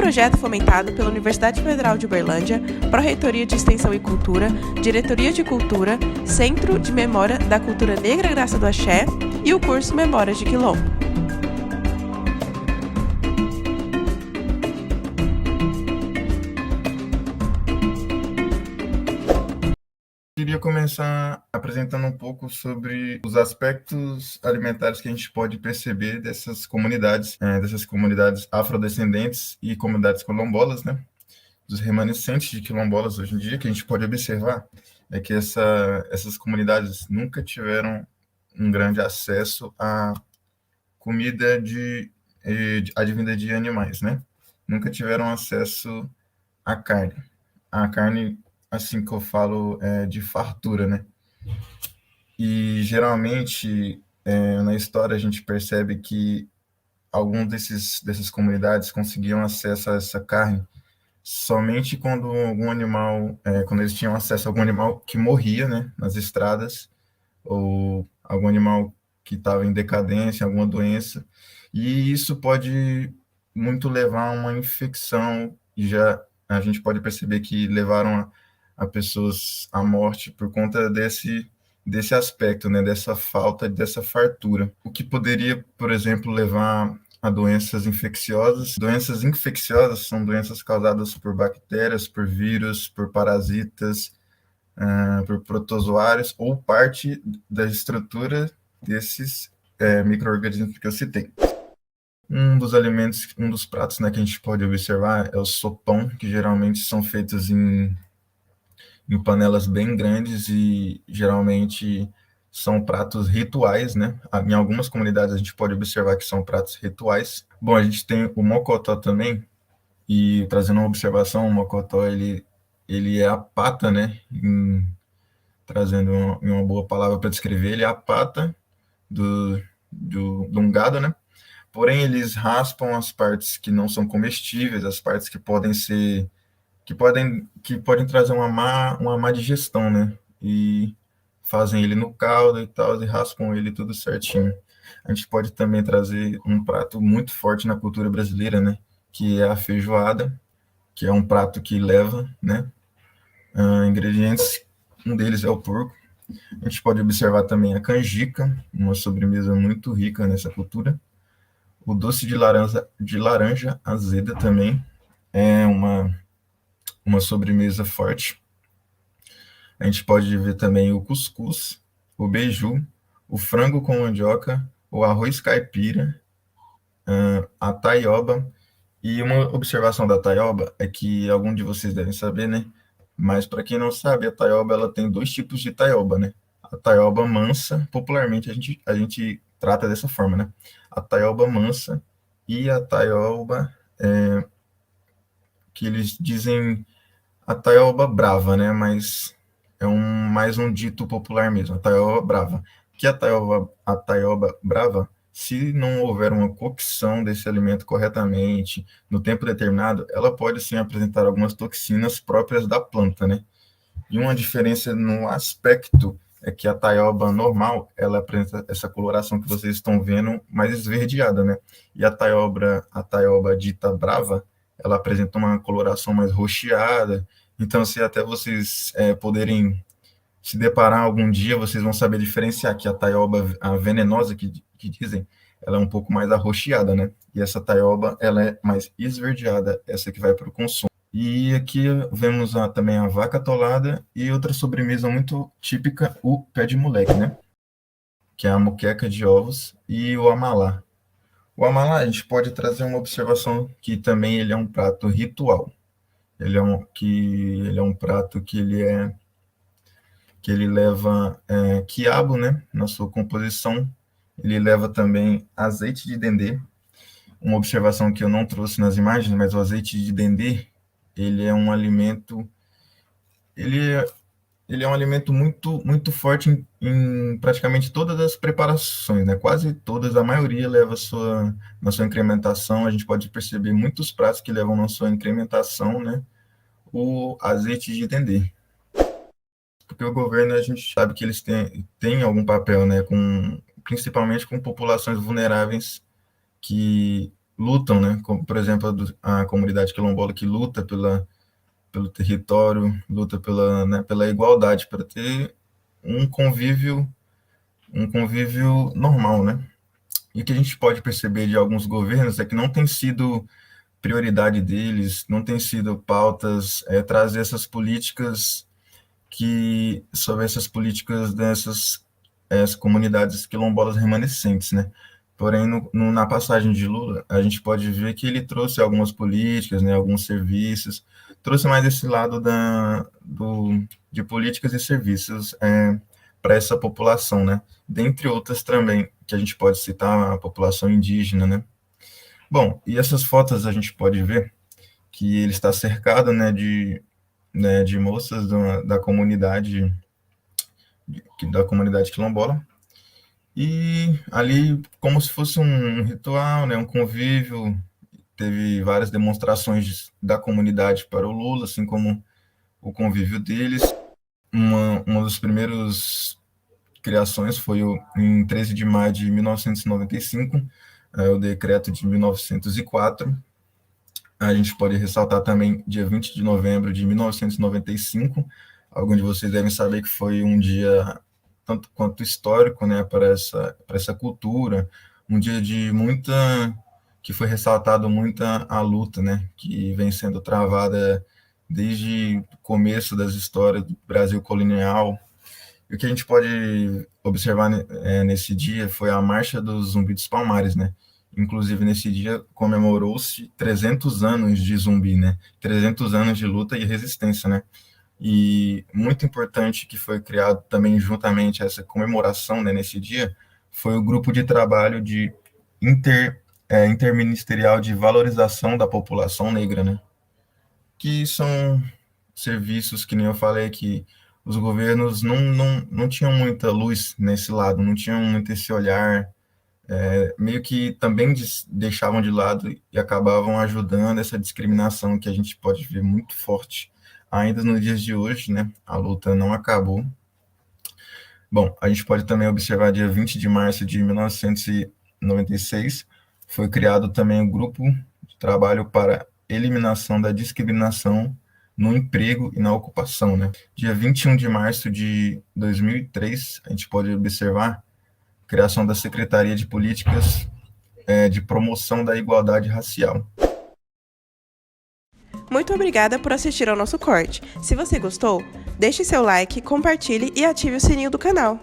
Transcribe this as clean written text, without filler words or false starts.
projeto fomentado pela Universidade Federal de Uberlândia, Pró-Reitoria de Extensão e Cultura, Diretoria de Cultura, Centro de Memória da Cultura Negra Graça do Axé e o curso Memórias de Quilombo. Queria começar apresentando um pouco sobre os aspectos alimentares que a gente pode perceber dessas comunidades afrodescendentes e comunidades quilombolas, né? Dos remanescentes de quilombolas hoje em dia, que a gente pode observar é que essas comunidades nunca tiveram um grande acesso à comida advinda de animais, né? Nunca tiveram acesso à carne. A carne, assim que eu falo, de fartura, né? E geralmente na história a gente percebe que alguns dessas comunidades conseguiam acesso a essa carne somente quando quando eles tinham acesso a algum animal que morria, né, nas estradas, ou algum animal que estava em decadência, alguma doença, e isso pode muito levar a uma infecção, e já a gente pode perceber que levaram a pessoas à morte por conta desse aspecto, né, dessa falta, dessa fartura. O que poderia, por exemplo, levar a doenças infecciosas. Doenças infecciosas são doenças causadas por bactérias, por vírus, por parasitas, por protozoários ou parte da estrutura desses micro-organismos que eu citei. Um dos pratos, né, que a gente pode observar é o sopão, que geralmente são feitos em panelas bem grandes e geralmente são pratos rituais, né? Em algumas comunidades a gente pode observar que são pratos rituais. Bom, a gente tem o mocotó também, e trazendo uma observação, o mocotó ele é a pata, né? Trazendo uma boa palavra para descrever, ele é a pata de um gado, né? Porém, eles raspam as partes que não são comestíveis, as partes que podem trazer uma má digestão, né? E fazem ele no caldo e tal, e raspam ele tudo certinho. A gente pode também trazer um prato muito forte na cultura brasileira, né? Que é a feijoada, que é um prato que leva, né? Ingredientes, um deles é o porco. A gente pode observar também a canjica, uma sobremesa muito rica nessa cultura. O doce de laranja azeda também é uma sobremesa forte. A gente pode ver também o cuscuz, o beiju, o frango com mandioca, o arroz caipira, a taioba. E uma observação da taioba é que algum de vocês devem saber, né? Mas para quem não sabe, a taioba ela tem dois tipos de taioba, né? A taioba mansa, popularmente a gente trata dessa forma, né? A taioba mansa e a taioba que eles dizem a taioba brava, né? Mas é mais um dito popular mesmo, a taioba brava. Que a taioba brava, se não houver uma cocção desse alimento corretamente, no tempo determinado, ela pode sim apresentar algumas toxinas próprias da planta, né? E uma diferença no aspecto é que a taioba normal, ela apresenta essa coloração que vocês estão vendo mais esverdeada, né? E a taioba dita brava, ela apresenta uma coloração mais roxeada. Então, se até vocês poderem se deparar algum dia, vocês vão saber diferenciar que a taioba, a venenosa que dizem, ela é um pouco mais arroxeada, né? E essa taioba, ela é mais esverdeada, essa que vai para o consumo. E aqui vemos também a vaca atolada e outra sobremesa muito típica, o pé de moleque, né? Que é a moqueca de ovos e o amalá. O amalá, a gente pode trazer uma observação que também ele é um prato ritual. Ele é um prato que ele leva quiabo, né, na sua composição. Ele leva também azeite de dendê. Uma observação que eu não trouxe nas imagens, mas o azeite de dendê, ele é um alimento, ele é, ele é um alimento muito, muito forte em praticamente todas as preparações, né? Quase todas, a maioria leva na sua incrementação. A gente pode perceber muitos pratos que levam na sua incrementação, né? O azeite de dendê. Porque o governo, a gente sabe que eles têm algum papel, né? Principalmente com populações vulneráveis que lutam, né? Como, por exemplo, a comunidade quilombola que luta pelo território, luta pela, né, pela igualdade, para ter um convívio, um convívio normal, né? E o que a gente pode perceber de alguns governos é que não tem sido prioridade deles, não tem sido pautas trazer essas políticas sobre essas políticas dessas comunidades quilombolas remanescentes, né? Porém, na passagem de Lula, a gente pode ver que ele trouxe algumas políticas, né, alguns serviços, trouxe mais esse lado de políticas e serviços para essa população, né? Dentre outras também, que a gente pode citar a população indígena, né? Bom, e essas fotos a gente pode ver que ele está cercado, de moças da comunidade quilombola, e ali, como se fosse um ritual, né, um convívio, teve várias demonstrações da comunidade para o Lula, assim como o convívio deles. Uma das primeiras criações foi em 13 de maio de 1995, o decreto de 1904. A gente pode ressaltar também dia 20 de novembro de 1995. Alguns de vocês devem saber que foi um dia tanto quanto histórico, né, para essa cultura, um dia de muita, que foi ressaltado muita a luta, né, que vem sendo travada desde o começo das histórias do Brasil colonial. E o que a gente pode observar nesse dia foi a Marcha do Zumbi dos Palmares, né? Inclusive, nesse dia comemorou-se 300 anos de Zumbi, né? 300 anos de luta e resistência, né? E muito importante que foi criado também juntamente a essa comemoração, né, nesse dia, foi o grupo de trabalho interministerial de valorização da população negra, né? Que são serviços, que nem eu falei, que os governos não tinham muita luz nesse lado, não tinham muito esse olhar, meio que também deixavam de lado e acabavam ajudando essa discriminação que a gente pode ver muito forte ainda nos dias de hoje, né? A luta não acabou. Bom, a gente pode também observar dia 20 de março de 1996, foi criado também o Grupo de Trabalho para Eliminação da Discriminação no Emprego e na Ocupação, né? Dia 21 de março de 2003, a gente pode observar a criação da Secretaria de Políticas de Promoção da Igualdade Racial. Muito obrigada por assistir ao nosso corte. Se você gostou, deixe seu like, compartilhe e ative o sininho do canal.